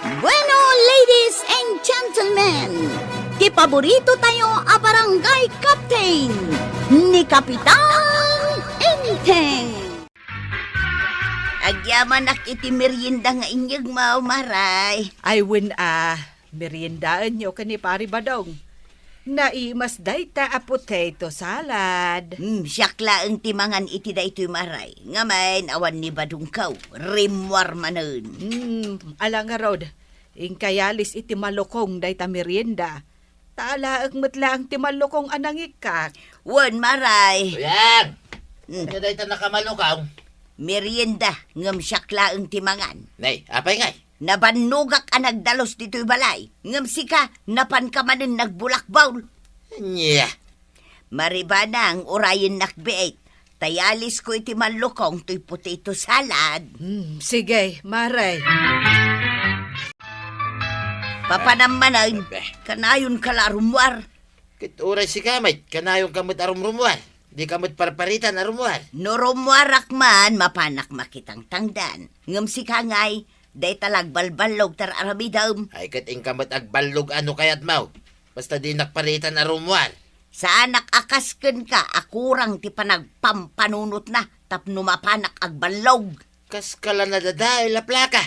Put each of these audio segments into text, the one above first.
Bueno, ladies and gentlemen, kipaborito tayo a barangay captain ni Kapitan Enteng. Agyaman nak iti merienda nga inyag maumaray. Ay win meriendaan nyo ka ni Pari Badong. Naimas dayta a potato salad. Siyakla ang timangan iti da ito'y maray. Ngamain awan ni Badungkaw, rimwar manon. Alang nga rod, ingkayalis iti malukong dayta merienda. Taala agmatla ang ti malukong anangikak. Wan maray. Yan! Kaya dahi ta nakamalukaw. Merienda ngam siyakla ang timangan. Nay, apay ngay. Nabanugak ang nagdalos dito'y balay. Ngam sika, napan ka manin nagbulakbawl. Nya. Maribana ang orayin nakbeet. Tayalis ko iti malukong to'y potato salad. Sige, maray. Papanamanan, kanayon kalarumwar. Kit oray si kamay, kanayong kamot arumrumuan. Di kamot parparitan arumuan. No rumwarak man, mapanak makitang tangdan. Ngam sika ngay, day talagbalbalog tar aramidam. Ay kat ing kamot agbalog ano kayat mau. Basta di nakparitan arumuan. Sa anak akasken ka, akurang ti panagpampanunot na, tapno mapanak agbalog. Kas kala na dadaay la plaka.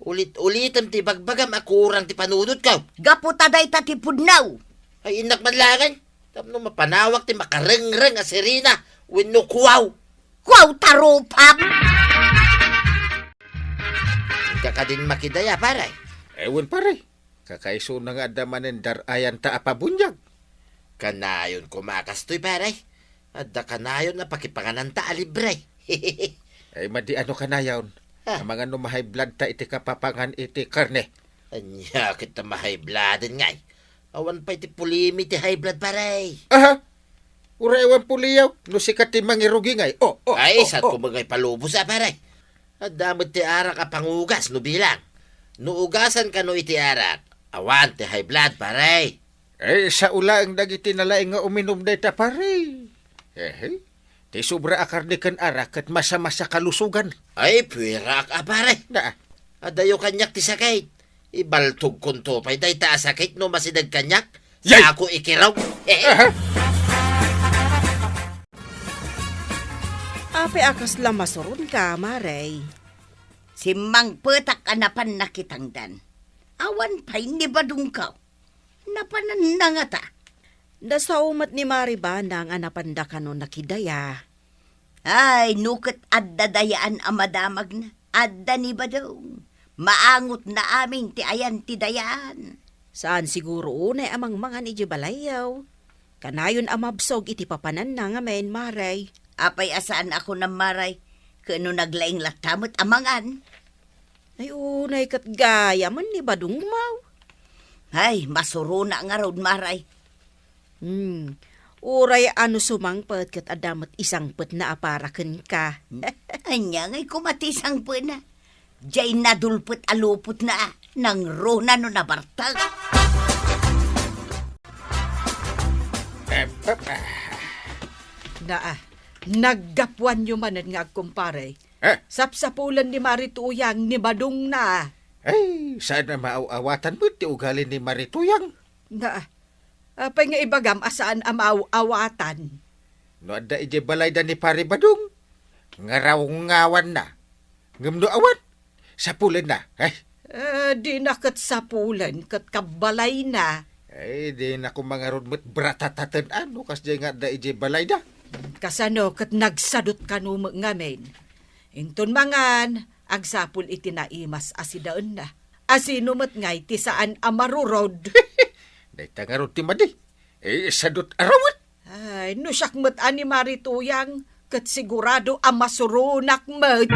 Ulit-ulitam ti bagbagam akurang ti panunod ka. Gaputa day tatipudnaw. Ay inak madlangan. Tapno mapanawak ti makarengreng a serina. Wenno kuwaw. Kwaw tarupap! Ika din makidaya paray. Ewan pare, kakaiso na nga damanin darayan ta apabunyag. Kanayon kumakastoy paray. Adda kanayon na pakipanganan ta alibre. Ay madi ano ka na yawn. Ang mga numahay blood ta iti kapapangan iti karne. Anya kita mahay bladen ngay. Awan pa iti pulimi ti high blood paray. Aha! Ura ewan puliyaw, no sikat ti mangirugi ngay. Ay, saan ko magay palubos paray. At damot ti arak a pangugas no bilang. No ugasan ka no iti arak. Awan ti high blood paray. Eh, sa ula ang dagiti nalaing nga uminom dayta pare. Ti sobra akarni kan arak at masa-masa kalusugan. Ay, puwirak paray. Na, Adayo kanyak ti sakit. Ibaltog kunto pa'y day ta sakit no masidag kanyak. Yay! Sa ako ikiraw. Ape akas lamasurun ka, maray. Si Mang Petak anapan nakitangdan. Awan pa'y ni Badungkaw. Napanan na nga ta. Dasaumat ni Maribana ang anapanda ka no nakidaya. Ay, nukit adda dayaan amadamag na. Adda ni Badung. Maangot na aming ti ayan ti dayaan. Saan siguro unay amang mga ni Jibalayaw. Kanayon amabsog iti papanan na nga men, maray. Apay asaan ako ng maray. Kano naglaing latamot amangan. Ay unay kat gaya man ni Badung mau. Ay, masuro na nga raw maray. Uray ano sumangpet kat adamat isang pet na aparaken ka. Anya ngay kumatisang po na. Diyay nadulpot alupot na nang rona no nabartag. Naggapuan nyo manan nga kumpare. Sapsapulan ni Marituyang ni Badung na. ay, saan na maaawatan mo ti ugali ni Marituyang? Apay nga ibagam asaan amawatan. No adda ije balay da ni Pari Badung. Ngaraw ngawan na. Ngamno awan. Sapulan na. Di na kat sapulan, kat kabalay na. Ay, di na ko mga rodmot bratatatan ano kas di nga da ije balay da. Kasano kat nagsadot ka no ngamen. Inton mangan, agsapul iti naimas asidaan na. Asinumat ngay ti saan amarurod. Day tangarod ti madi. Sadot arawat. Ay, no siyakmat ani Marituyang, kat sigurado amasurunak mat.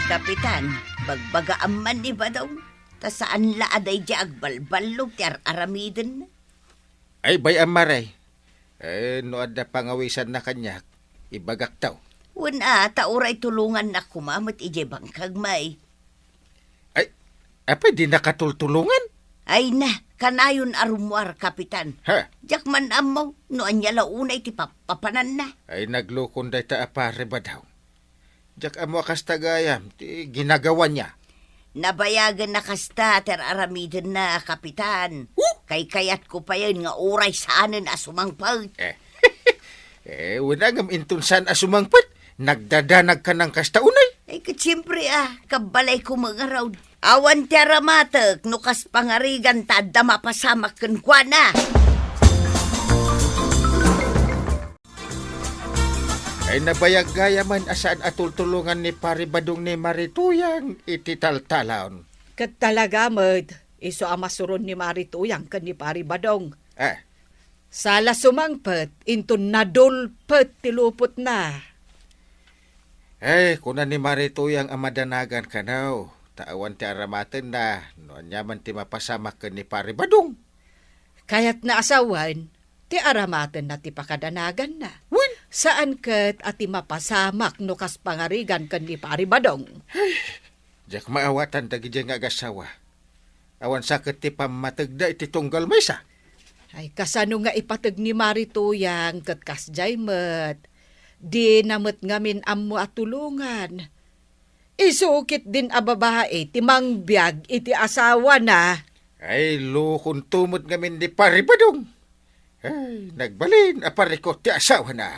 Kapitan, bagbaga amman ni Badong. Ta saan laaday di agbalbalog ti aramiden na. Ay, bay amaray. No adda pangawisan na kanyak. Ibagak taw. Wala, tauray tulungan na kumamot ije bangkag may. Ay, apay di nakatultulungan? Ay na, kanayon arumwar, Kapitan. Ha? Jakman amaw, no anya launay ti papanan na. Ay naglukon day ta apare ba daw? Jak amo akas tagayam, ti ginagawa niya. Nabayagan na kasta ter aramidin na kapitan. Kay kayat ko pa yun nga oray saanan asumangpag. Wala ngam intunsan asumangpat. Nagdadanag ka ng kasta unay. Ay katsiyempre kabalay ko mga raw. Awan ti aramatek, nukas pangarigan ta da mapasamak kan kwa na. Ay nabayag gaya man asaan atultulungan ni Paribadong ni Marituyang ititaltalaon. Kat talaga, Mad, iso amasuron ni Marituyang kan ni Paribadong. Sala sumangpet, inton nadulpet tilupot na. Kuna ni Marituyang amadanagan ka now. Taawan ti aramaten na, noon yaman ti mapasamak ka ni Paribadong. Kaya't na asawan, ti aramaten na ti pakadanagan na. Wen? Saan kat ati mapasamak no kas pangarigan kan ni Paribadong? Jak maawatan dagi dyan nga agasawa. Awan sakit ti pamatagda iti tunggal mesa. Ay kasano nga ipatag ni Marituyang kat kasjay met. Di namot ngamin ammo at tulungan. Isukit din a babae ti mangbiag iti asawa na. Ay lukon tumot ngamin ni Paribadong. Ay, nagbalin aparikot ti asawa na.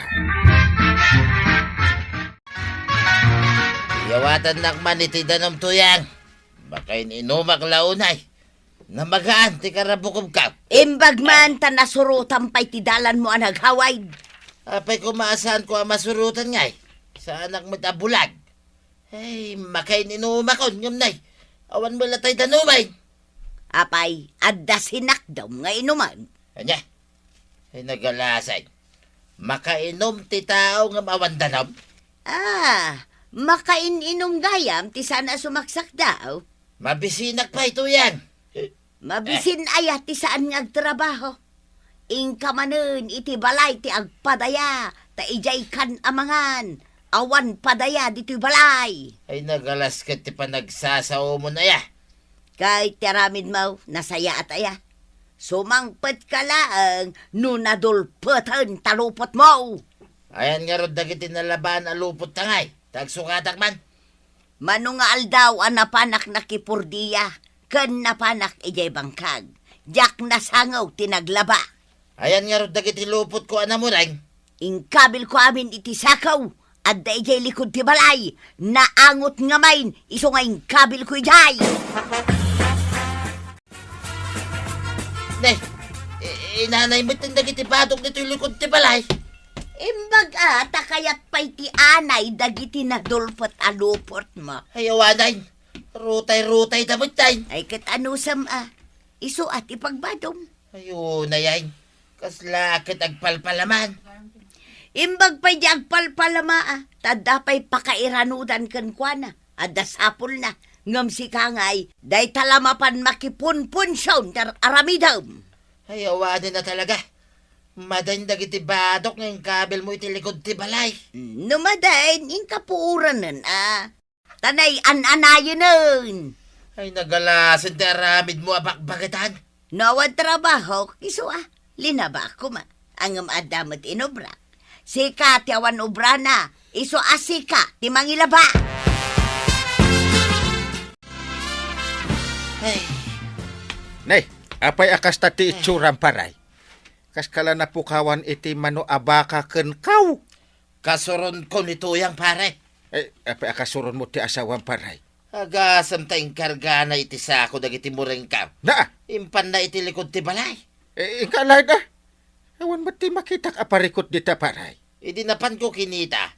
Yawatan nakman iti danom tuyang. Bakain inumak launay. Namagaan ti karabukom ka. Imbag man ta nasurutan pa'y tidalan mo ang naghaway. Apay kumaasahan ko ang masurutan ngay. Sa anak mo tabulag. Ay, makain inumakon yung nay. Awan mo latay danumay. Apay, adda sinak daw nga inuman. Anya? Ay nagalasay. Makainom ti tao nga mawan danom. Makain-inom gayam ti sana sumaksak daw. Mabisinak pa ito yan. Mabisin ayat ti saan nga agtrabaho. Ingka manen iti balay ti agpadaya, ta ijay kan amangan. Awan padaya dito balay. Ay nagalas ka ti panagsasaw mo na ya. Kay tiramid mo, nasaya at aya. Sumangpet ka laang, nunadulpetan talupot mo. Ayan nga rod dagiti nalaban alupot tangay. Tagsukatak man. Manungal daw ang napanak na kipurdiya, kan napanak ijay bangkag. Jak nasangaw tinaglaba. Ayan nga rod dagiti lupot ko anamurang. Ingkabil ko amin iti sakaw, at da ijay likod ti balay, naangot nga main, iso nga ingkabil ko ijay. Ne, inanay mo dagiti batok dito yung likod ti balay. Imbag takayat pa'y ti anay, dagiti na dulpot alupot mo. Ay awanay, rutay-rutay damot tayo. Ay kat anusam iso at ipagbadom. Ayun na yan, kaslakit agpalpalaman. Imbag pa'y di agpalpalama tada pa'y pakairanudan kan kwa na, adda sapul na, ngam si kangay, day talamapan makipunpun siyon dar aramidam. Ay awanin na talaga. Madain dagiti badok ng kabel mo iti likod ti balay. Numadain, inkapuuran nun Tanay an-anayon nun. Ay nagalasan ti aramid mo abakbagitan. Nawad trabaho, iso linaba ko ma. Ang adamot inobra. Sika ti awan obra na, iso asika ti mangilaba. Ay, Nay, apay akas tati itsurang paray. Kaskala na pukawan iti mano abaka ken kaw. kasuron ko nito yang pare. Apay akasuron mo ti asawang paray. Agasam tayong karga na iti sako dagiti mureng ka. Na, Impan na iti likod ti balay. inkalay na. Awan mo ti makitak aparikot dita paray. Idinapan ko kinita.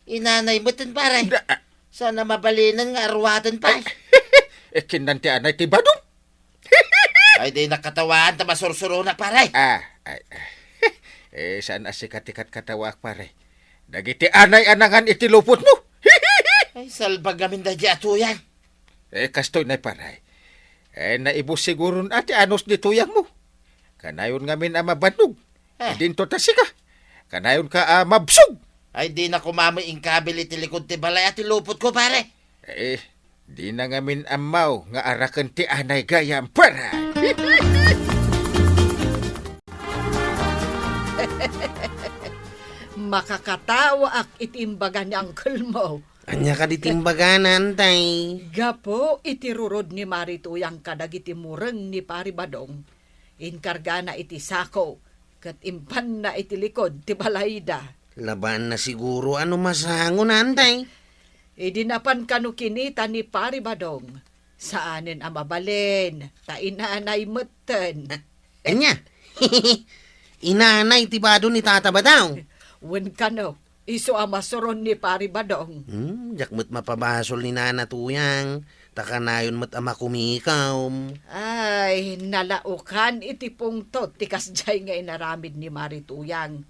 Inanay mo tin pare. Na, Sana mabalinan nga arwatan pa. kinanti anay ti badong. Ay di nakatawaan ta masursuro na pare. Saan asikatikat katawak pare? Dagiti anay-anangan iti lupot mo. Ay salbag gamin da di atuyan. Kastoy na paray. Naibus siguro ati anos ni tuyang mo. Kanayon ngamin mabanog. Dinto tasika. Kanayon ka mabsog. Ay di na kumamay ingkabil iti likod ti balay at ilupot ko pare. Di na ngamin amaw nga arakan ti anay gayam para. Makakatawa ak itimbaga ni Uncle mo. Anya ka ditimbaganan, tay. Gapo itirurod ni Marituyang kadagiti mureng ni Pari Badong. Inkarga na iti sako, kat impan na iti likod ti balayda. Laban na siguro ano masangon, tay. Idinapan kanu kinita ni Pari Badong. Saanin ang mabalin, ta inaanay meten. Anya, inanay tibado ni Tata Badaw. Wen kano, iso ang masuron ni Pari Badong. Jakmet mapabasol ni Nana Tuyang. Takanayon mat ama kumikaw. Ay, nalaukan iti pungtot ti kasjay nga inaramid ni Marituyang.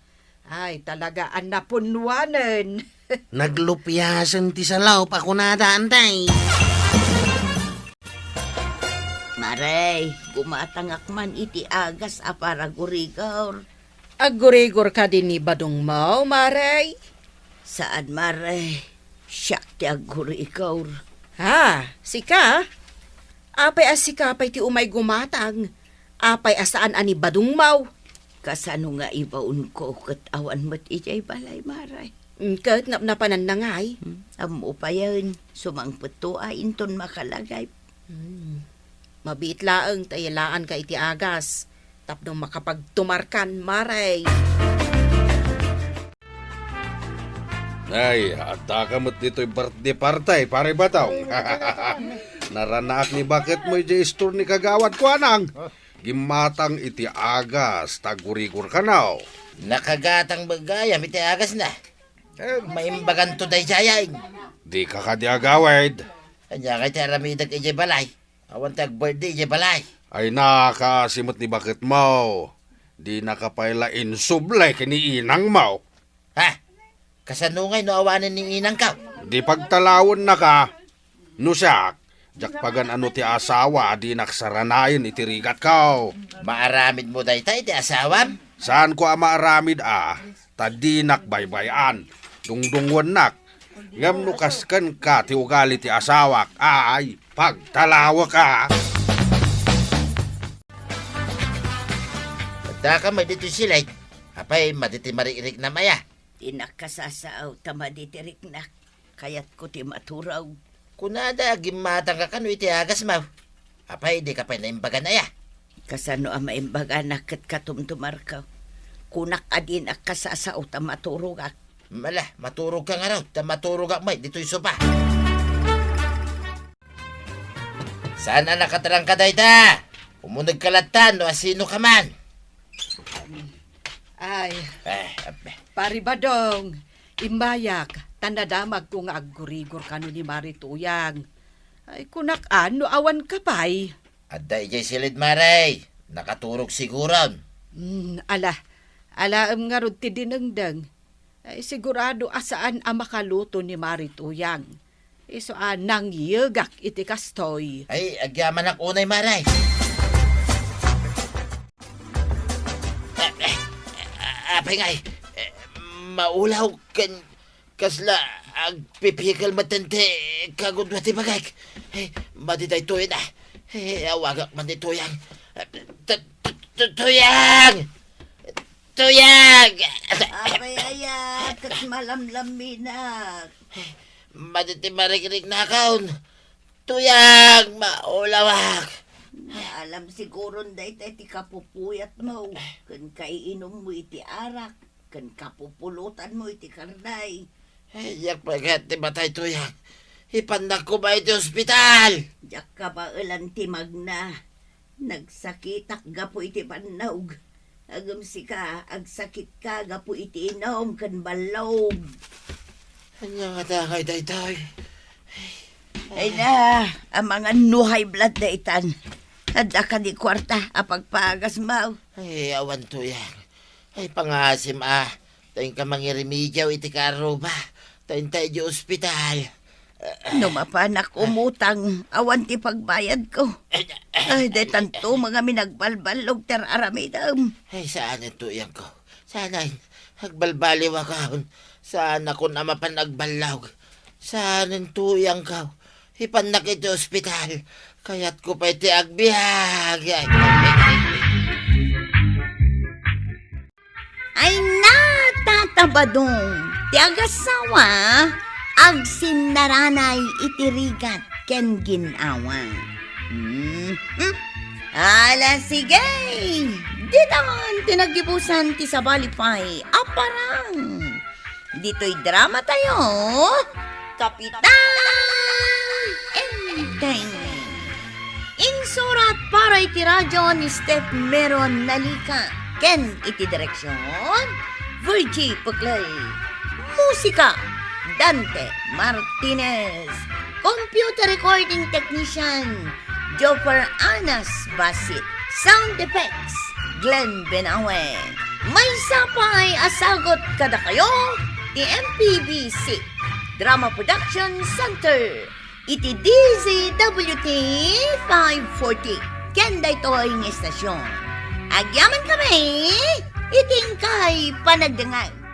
Ay, talaga ang napunwanan. Naglupyasan ti salaw pa kunadaan, tay. Maray, gumatangak man iti agas a para gurigor. Agurigor ka din ni Badong Mau, Maray? Saan maray? Siyak ti agurigor. Ha, sika? Apay asika pa'y ti umay gumatang. Apay asaan ani Badong Mau. Kasano nga ibaon ko kat awan mat ijay balay maray. Kat napanan na ngay. Amo pa yan, sumangpot to ay inton makalagay. Mabitlaang tayalaan ka iti agas. Tapno makapagtumarkan, Maray. Ay, ata ka mo't dito'y birthday party, pare bataw. Naranak ni bakit mo yung istor ni kagawad ko, anang. Gimatang iti agas, tagurigur ka now. Nakagatang bagayam iti agas na. Maimbagan to day jayay. Di ka ka di agawad. Anya kay taramidag ijay balay. Awan tag birthday ijay balay. Ay nakasimot ni bakit mo. Di nakapayla insublay kini inang mo. Ha? Kasanungay no awanan ni inang ka. Di pagtalawon na ka. Nusak, jakpagan ano ti asawa, di naksaranayin itirigat ka. Maaramid mo day tayo ti asawam. Saan ko maaramid tadinak baybayan. Dungdungwan nak. Ngam nukaskan ka ti ugali ti asawak. Ay, pagtalawa ka. Pagda ka may dito silay. Apay, maditi mariirik na maya. Tinakasasaaw tamaditirik na. Kayat ko ti maturaw. Kunada, gimatang ka kano iti agas mo. Apay, di ka pa naimbagan na ya. Kasano ang maimbaga na kat katumtumar ka. Kunak adin ak kasasaaw tamaturog ak. Mala, maturog ka nga raw. Maturog ak may, dito'y sopa. Saan na nakatarang ka dayda? Umunag kalatan no asino ka man. Ay, Ape. Pari Badong, imbayak, tandadamag kung aggurigor kanu ni Marituyang. Ay, kunak ano, awan ka pa'y. Adda ijay silid maray. Nakaturog siguron. Ala nga rod ti dinengdeng. Ay, sigurado asaan ang makaluto ni Marituyang. Iso nang yegak iti kastoy. Ay, agyaman ak unay maray. Apay ngay, maulaw kan kasla agpipikal matante kagudwati bagay. Matitay tuyan na. Awagak man di tuyang. Tuyang! Tuyang! Abay ayat, kat malamlaminak. Matiti marikinig na kaon. Tuyang! Maulawak! Alam siguro day tayo ti kapupuyat mo. Kan kaiinom mo iti arak. Kan kapupulutan mo iti karday. Yak pagat ti batay tuyang. Ipandak ko ba iti ospital? Diyak ka ba ulan ti magna. Nagsakitak gapo iti panawg. Agam si ka, agsakit ka gapo iti inom kan balog. Anya nga takay daytoy. Ay na, ang mga nuhay blood na itan. Adda ka di kwarta, apagpagas mau. Ay, awan tuyang. Ay, pangasim Tayin ka mangiremedyaw iti karuba. Tayin tayo di ospital. Numapanak umutang, awan ti pagbayad ko. Ay, de tanto mga minagbalbalog ter aramidam. Ay, saan ang tuyang ko? Sana agbalbaliw ako. Saan ako namapan agbalawg? Saan ang tuyang ko? Ipanak iti ospital. Kaya't ko pa iti agbiag. Ay na, tatabadong. Ti agasawa. ag sinaranay itirigat ken ginawa. Ala sige, ditan tinagibusan ti sabalipay, aparang. Dito'y drama tayo, Kapitan Enteng. Insurat para iti radyo ni Steph Meron Nalika, ken iti direksyon, Virgie Puglay. Musika, Dante Martinez. Computer recording technician, Joffer Anas Basit. Sound effects, Glenn Benawe. May sapay asagot kada kayo, ti MPBC Drama Production Center. Iti DZWT 540. Kenda ito ang estasyon. Agyaman kami, iting kay panagdangay.